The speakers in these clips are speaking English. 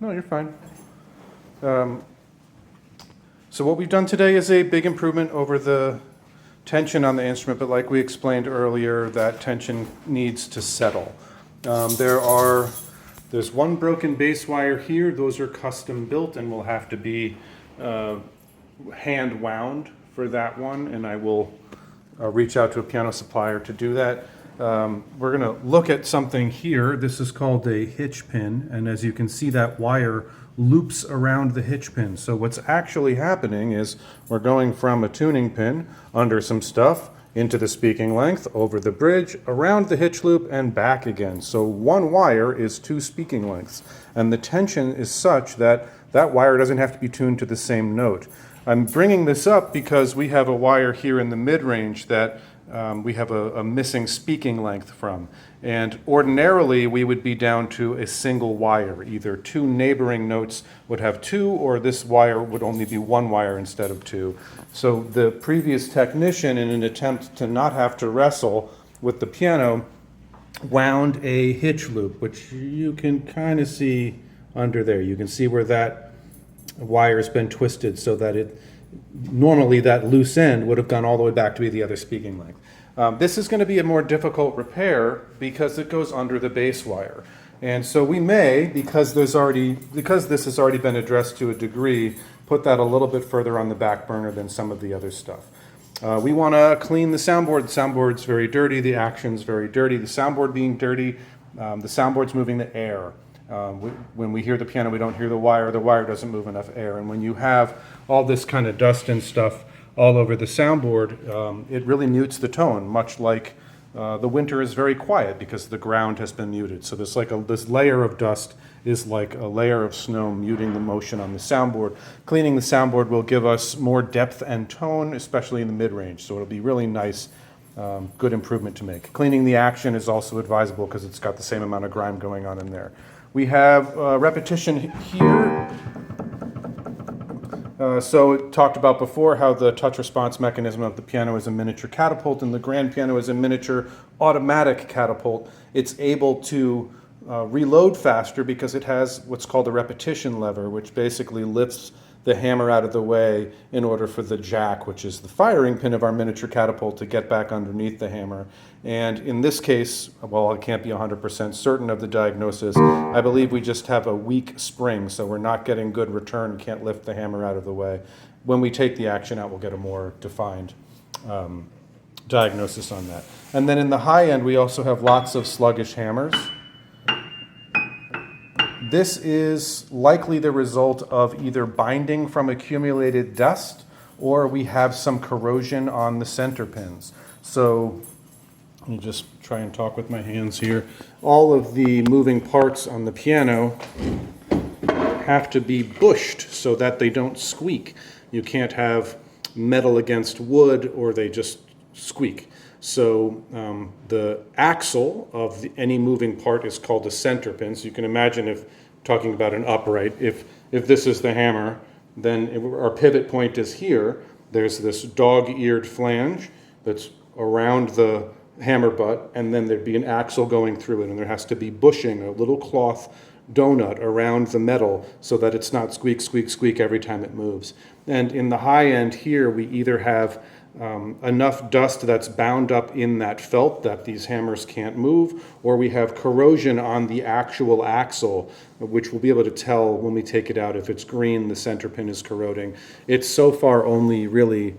No, you're fine. So what we've done today is a big improvement over the tension on the instrument, but like we explained earlier, that tension needs to settle. There's one broken base wire here. Those are custom built and will have to be hand wound for that one, and I will reach out to a piano supplier to do that. We're going to look at something here. This is called a hitch pin, and as you can see, that wire loops around the hitch pin. So what's actually happening is we're going from a tuning pin under some stuff into the speaking length, over the bridge, around the hitch loop, and back again. So one wire is two speaking lengths, and the tension is such that that wire doesn't have to be tuned to the same note. I'm bringing this up because we have a wire here in the mid-range that we have a missing speaking length from. And ordinarily, we would be down to a single wire. Either two neighboring notes would have two, or this wire would only be one wire instead of two. So the previous technician, in an attempt to not have to wrestle with the piano, wound a hitch loop, which you can kind of see under there. You can see where that wire has been twisted so that normally that loose end would have gone all the way back to be the other speaking length. This is going to be a more difficult repair because it goes under the base wire. And so we may, because this has already been addressed to a degree, put that a little bit further on the back burner than some of the other stuff. We want to clean the soundboard. The soundboard's very dirty. The action's very dirty. The soundboard being dirty, the soundboard's moving the air. When we hear the piano, we don't hear the wire. The wire doesn't move enough air. And when you have all this kind of dust and stuff all over the soundboard, it really mutes the tone, much like the winter is very quiet because the ground has been muted. So this layer of dust is like a layer of snow muting the motion on the soundboard. Cleaning the soundboard will give us more depth and tone, especially in the mid-range. So it'll be really nice, good improvement to make. Cleaning the action is also advisable because it's got the same amount of grime going on in there. We have repetition here. So it talked about before how the touch response mechanism of the piano is a miniature catapult and the grand piano is a miniature automatic catapult. It's able to reload faster because it has what's called a repetition lever, which basically lifts the hammer out of the way in order for the jack, which is the firing pin of our miniature catapult, to get back underneath the hammer. And in this case, well, I can't be 100% certain of the diagnosis. I believe we just have a weak spring, so we're not getting good return, can't lift the hammer out of the way. When we take the action out, we'll get a more defined diagnosis on that. And then in the high end, we also have lots of sluggish hammers. This is likely the result of either binding from accumulated dust or we have some corrosion on the center pins. So let me just try and talk with my hands here. All of the moving parts on the piano have to be bushed so that they don't squeak. You can't have metal against wood or they just squeak. So the axle of any moving part is called a center pin. So you can imagine, if talking about an upright, if this is the hammer, then our pivot point is here. There's this dog-eared flange that's around the hammer butt, and then there'd be an axle going through it, and there has to be bushing, a little cloth donut around the metal so that it's not squeak, squeak, squeak every time it moves. And in the high end here, we either have enough dust that's bound up in that felt that these hammers can't move, or we have corrosion on the actual axle, which we'll be able to tell when we take it out. If it's green, the center pin is corroding. It's so far only really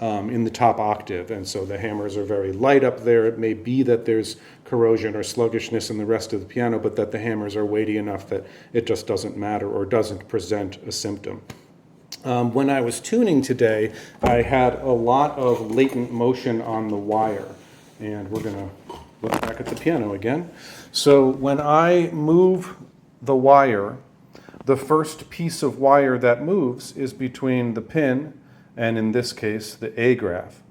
in the top octave, and so the hammers are very light up there. It may be that there's corrosion or sluggishness in the rest of the piano, but that the hammers are weighty enough that it just doesn't matter or doesn't present a symptom. When I was tuning today, I had a lot of latent motion on the wire. And we're going to look back at the piano again. So when I move the wire, the first piece of wire that moves is between the pin and, in this case, the A graph.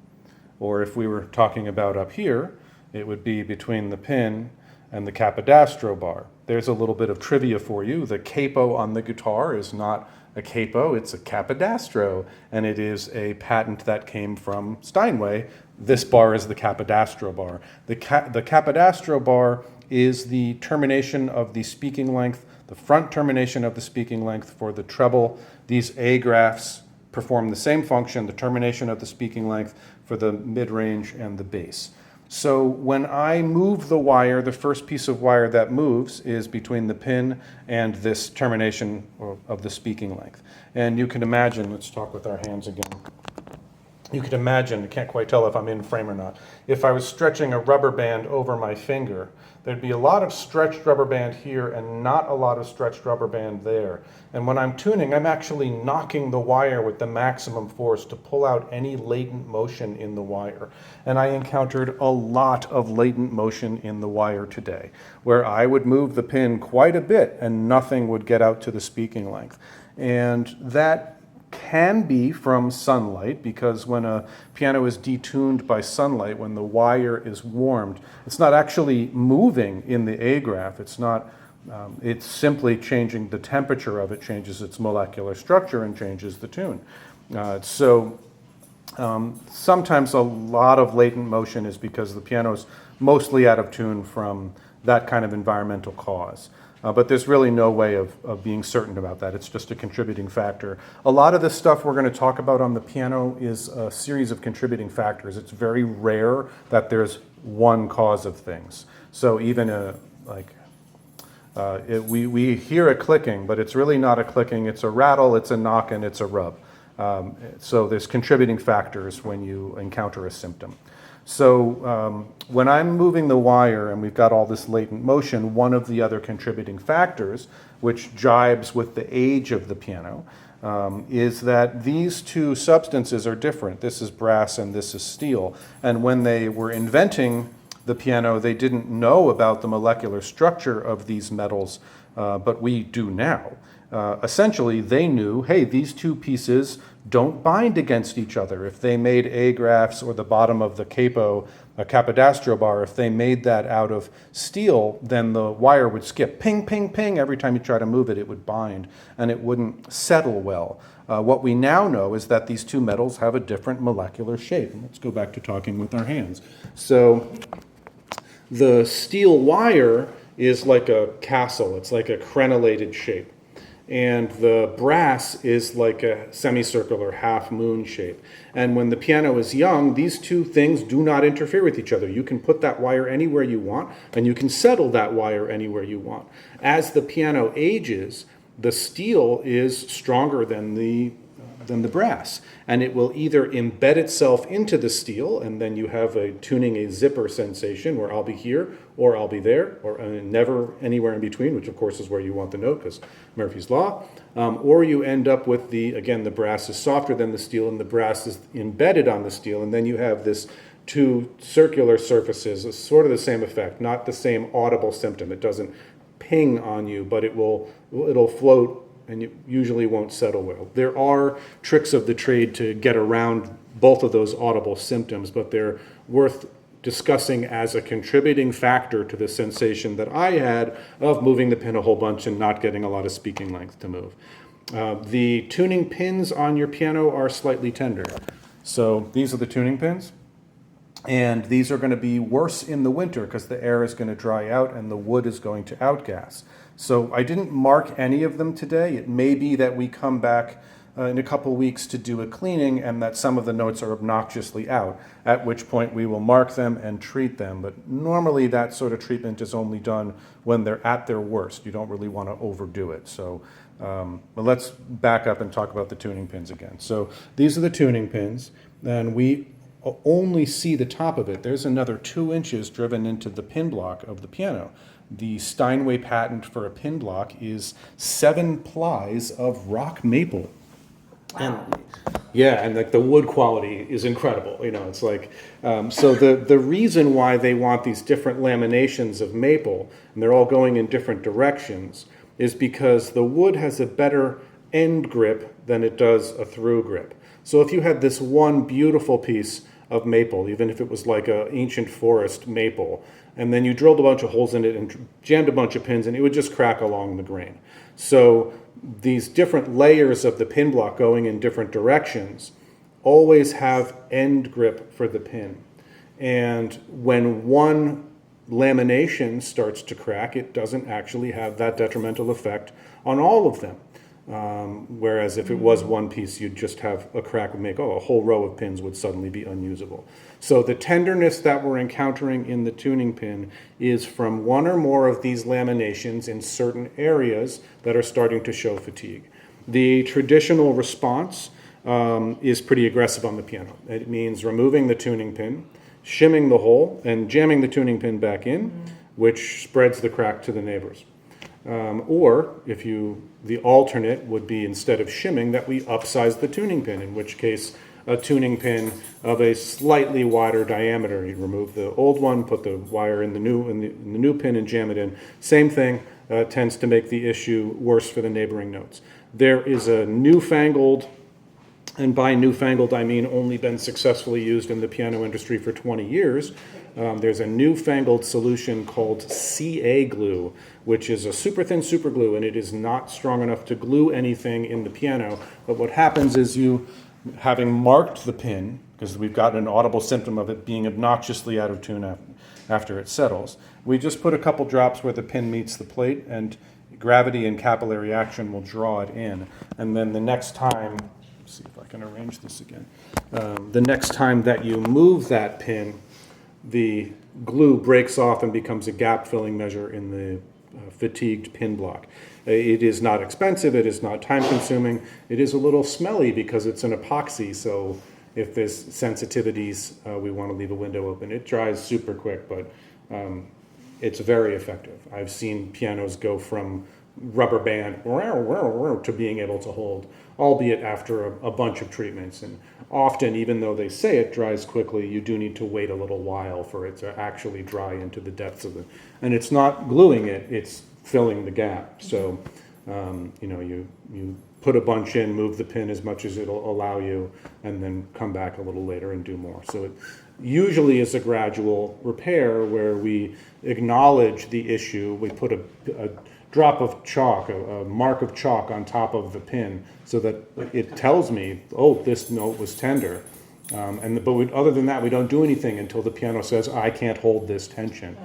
Or if we were talking about up here, it would be between the pin and the capodastro bar. There's a little bit of trivia for you. The capo on the guitar is not a capo, it's a capodastro, and it is a patent that came from Steinway. This bar is the capodastro bar. The capodastro bar is the termination of the speaking length the front termination of the speaking length for the treble. These A graphs perform the same function, the termination of the speaking length for the mid-range and the bass. So when I move the wire, the first piece of wire that moves is between the pin and this termination of the speaking length. And you can imagine, let's talk with our hands again. You can imagine, I can't quite tell if I'm in frame or not, if I was stretching a rubber band over my finger, there'd be a lot of stretched rubber band here and not a lot of stretched rubber band there. And when I'm tuning, I'm actually knocking the wire with the maximum force to pull out any latent motion in the wire. And I encountered a lot of latent motion in the wire today, where I would move the pin quite a bit and nothing would get out to the speaking length. And that can be from sunlight, because when a piano is detuned by sunlight, when the wire is warmed, it's not actually moving in the A graph. It's not. It's simply changing the temperature of it, changes its molecular structure, and changes the tune. Sometimes a lot of latent motion is because the piano is mostly out of tune from that kind of environmental cause. But there's really no way of being certain about that. It's just a contributing factor. A lot of the stuff we're going to talk about on the piano is a series of contributing factors. It's very rare that there's one cause of things. So even we hear a clicking, but it's really not a clicking. It's a rattle, it's a knock, and it's a rub. So there's contributing factors when you encounter a symptom. So when I'm moving the wire and we've got all this latent motion, one of the other contributing factors, which jibes with the age of the piano, is that these two substances are different. This is brass and this is steel. And when they were inventing the piano, they didn't know about the molecular structure of these metals, but we do now. Essentially, they knew, hey, these two pieces don't bind against each other. If they made A graphs or the bottom of the capo, a capodastro bar, if they made that out of steel, then the wire would skip ping, ping, ping. Every time you try to move it, it would bind and it wouldn't settle well. What we now know is that these two metals have a different molecular shape. And let's go back to talking with our hands. So the steel wire is like a castle. It's like a crenellated shape. And the brass is like a semicircular half-moon shape. And when the piano is young, these two things do not interfere with each other. You can put that wire anywhere you want, and you can settle that wire anywhere you want. As the piano ages, the steel is stronger than the brass, and it will either embed itself into the steel, and then you have tuning a zipper sensation where I'll be here or I'll be there, or never anywhere in between, which of course is where you want the note because Murphy's Law, or you end up with the brass is softer than the steel and the brass is embedded on the steel, and then you have this two circular surfaces, sort of the same effect, not the same audible symptom. It doesn't ping on you, but it'll float, and you usually won't settle well. There are tricks of the trade to get around both of those audible symptoms, but they're worth discussing as a contributing factor to the sensation that I had of moving the pin a whole bunch and not getting a lot of speaking length to move. The tuning pins on your piano are slightly tender. So these are the tuning pins. And these are going to be worse in the winter because the air is going to dry out and the wood is going to outgas. So I didn't mark any of them today. It may be that we come back in a couple weeks to do a cleaning and that some of the notes are obnoxiously out, at which point we will mark them and treat them. But normally that sort of treatment is only done when they're at their worst. You don't really want to overdo it. So but let's back up and talk about the tuning pins again. So these are the tuning pins, and we only see the top of it. There's another 2 inches driven into the pin block of the piano. The Steinway patent for a pin block is 7 plies of rock maple. Wow. And like the wood quality is incredible. You know, it's like, so the reason why they want these different laminations of maple, and they're all going in different directions, is because the wood has a better end grip than it does a through grip. So if you had this one beautiful piece of maple, even if it was like an ancient forest maple, and then you drilled a bunch of holes in it and jammed a bunch of pins, and it would just crack along the grain. So these different layers of the pin block going in different directions always have end grip for the pin. And when one lamination starts to crack, it doesn't actually have that detrimental effect on all of them. Whereas if it was one piece, you'd just have a crack would make, a whole row of pins would suddenly be unusable. So the tenderness that we're encountering in the tuning pin is from one or more of these laminations in certain areas that are starting to show fatigue. The traditional response is pretty aggressive on the piano. It means removing the tuning pin, shimming the hole, and jamming the tuning pin back in, which spreads the crack to the neighbors. Or the alternate would be, instead of shimming, that we upsize the tuning pin, in which case a tuning pin of a slightly wider diameter. You remove the old one, put the wire in the new pin and jam it in. Same thing, tends to make the issue worse for the neighboring notes. There is a newfangled, and by newfangled I mean only been successfully used in the piano industry for 20 years. There's a newfangled solution called CA glue, which is a super thin super glue, and it is not strong enough to glue anything in the piano. But what happens is you, having marked the pin, because we've got an audible symptom of it being obnoxiously out of tune after it settles, we just put a couple drops where the pin meets the plate, and gravity and capillary action will draw it in. And then the next time, let's see if I can arrange this again, the next time that you move that pin, the glue breaks off and becomes a gap-filling measure in the fatigued pin block. It is not expensive, it is not time-consuming, it is a little smelly because it's an epoxy, so if there's sensitivities, we want to leave a window open. It dries super quick, but it's very effective. I've seen pianos go from rubber band to being able to hold, albeit after a bunch of treatments. And often, even though they say it dries quickly, you do need to wait a little while for it to actually dry into the depths of it. And it's not gluing it, it's filling the gap. So, you put a bunch in, move the pin as much as it'll allow you, and then come back a little later and do more. So it usually is a gradual repair where we acknowledge the issue, we put a drop of chalk, a mark of chalk on top of the pin, so that it tells me, this note was tender. But other than that, we don't do anything until the piano says, I can't hold this tension.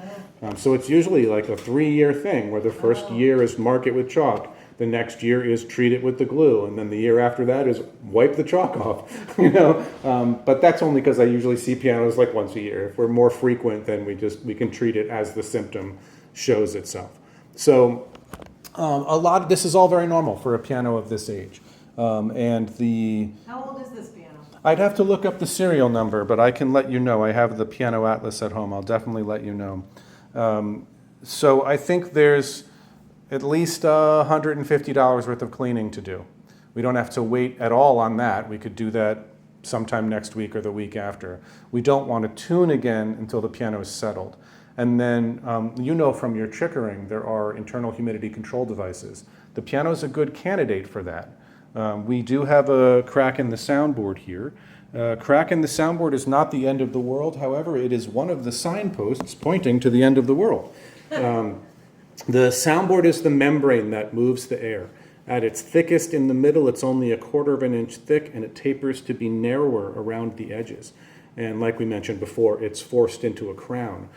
So it's usually like a 3-year thing, where the first year is mark it with chalk, the next year is treat it with the glue, and then the year after that is wipe the chalk off. But that's only because I usually see pianos like once a year. If we're more frequent, then we can treat it as the symptom shows itself. So this is all very normal for a piano of this age. How old is this piano? I'd have to look up the serial number, but I can let you know. I have the piano atlas at home. I'll definitely let you know. So I think there's at least $150 worth of cleaning to do. We don't have to wait at all on that. We could do that sometime next week or the week after. We don't want to tune again until the piano is settled. And then, from your Chickering, there are internal humidity control devices. The piano is a good candidate for that. We do have a crack in the soundboard here. Crack in the soundboard is not the end of the world. However, it is one of the signposts pointing to the end of the world. The soundboard is the membrane that moves the air. At its thickest in the middle, it's only 1/4 of an inch thick, and it tapers to be narrower around the edges. And like we mentioned before, it's forced into a crown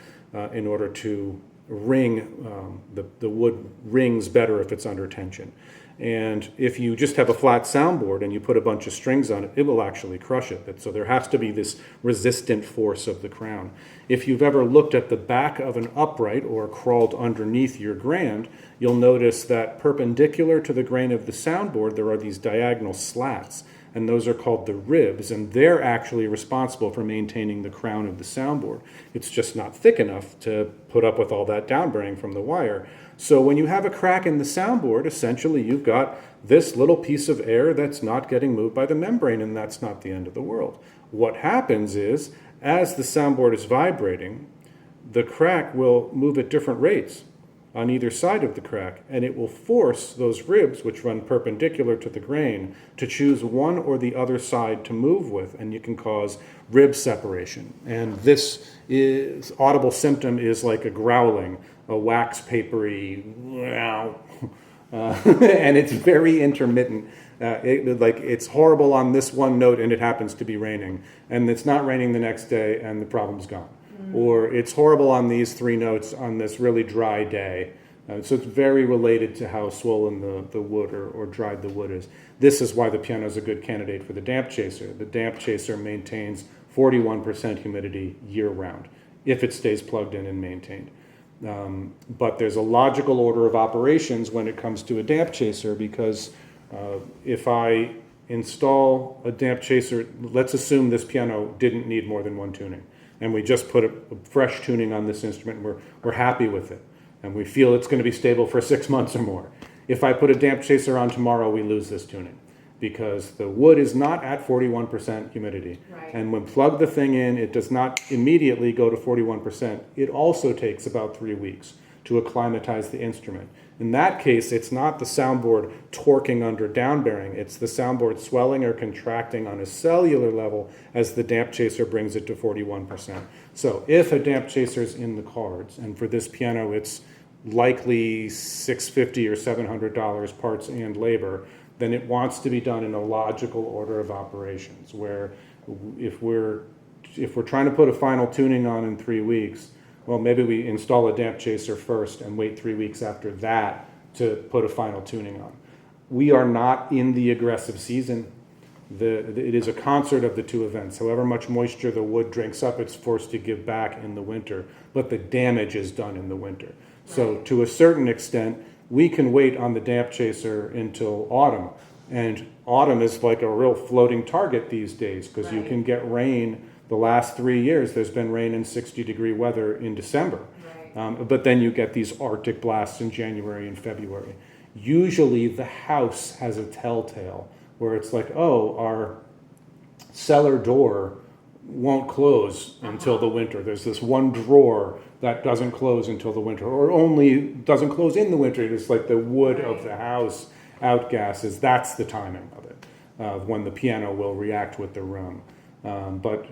in order to ring, the wood rings better if it's under tension. And if you just have a flat soundboard and you put a bunch of strings on it, it will actually crush it. So there has to be this resistant force of the crown. If you've ever looked at the back of an upright or crawled underneath your grand, you'll notice that perpendicular to the grain of the soundboard, there are these diagonal slats, and those are called the ribs, and they're actually responsible for maintaining the crown of the soundboard. It's just not thick enough to put up with all that downbearing from the wire. So when you have a crack in the soundboard, essentially you've got this little piece of air that's not getting moved by the membrane, and that's not the end of the world. What happens is, as the soundboard is vibrating, the crack will move at different rates on either side of the crack, and it will force those ribs, which run perpendicular to the grain, to choose one or the other side to move with, and you can cause rib separation. And this audible symptom is like a growling, a wax papery, and it's very intermittent. It's horrible on this one note, and it happens to be raining, and it's not raining the next day, and the problem's gone. or it's horrible on these 3 notes on this really dry day. So it's very related to how swollen the wood or dried the wood is. This is why the piano is a good candidate for the damp chaser. The damp chaser maintains 41% humidity year round if it stays plugged in and maintained. But there's a logical order of operations when it comes to a damp chaser, because if I install a damp chaser, let's assume this piano didn't need more than 1 tuning, and we just put a fresh tuning on this instrument, and we're happy with it, and we feel it's going to be stable for 6 months or more. If I put a damp chaser on tomorrow, we lose this tuning, because the wood is not at 41% humidity. Right. And when plug the thing in, it does not immediately go to 41%. It also takes about 3 weeks to acclimatize the instrument. In that case, it's not the soundboard torquing under downbearing, it's the soundboard swelling or contracting on a cellular level as the damp chaser brings it to 41%. So if a damp chaser is in the cards, and for this piano it's likely $650 or $700 parts and labor, then it wants to be done in a logical order of operations, where if we're trying to put a final tuning on in 3 weeks, well, maybe we install a damp chaser first and wait 3 weeks after that to put a final tuning on. We are not in the aggressive season. It is a concert of the 2 events. However much moisture the wood drinks up, it's forced to give back in the winter, but the damage is done in the winter. So Right. to a certain extent, we can wait on the damp chaser until autumn. And autumn is like a real floating target these days, because you Right. can get rain. The last 3 years, there's been rain in 60-degree weather in December. Right. But then you get these Arctic blasts in January and February. Usually the house has a telltale where it's like, oh, our cellar door won't close until the winter. There's this one drawer that doesn't close until the winter, or only doesn't close in the winter. It's like the wood of the house outgasses. That's the timing of it, when the piano will react with the room. But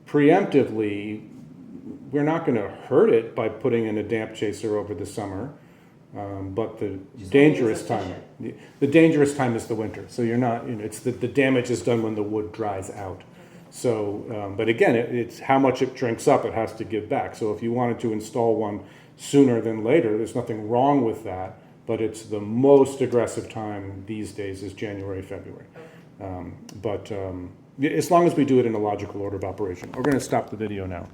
preemptively, we're not going to hurt it by putting in a damp chaser over the summer. But the Just dangerous only time, as the dangerous time is the winter. So you're not, it's the damage is done when the wood dries out. So, but again, it's how much it drinks up, it has to give back. So if you wanted to install one sooner than later, there's nothing wrong with that. But it's the most aggressive time these days is January, February. But as long as we do it in a logical order of operation. We're going to stop the video now.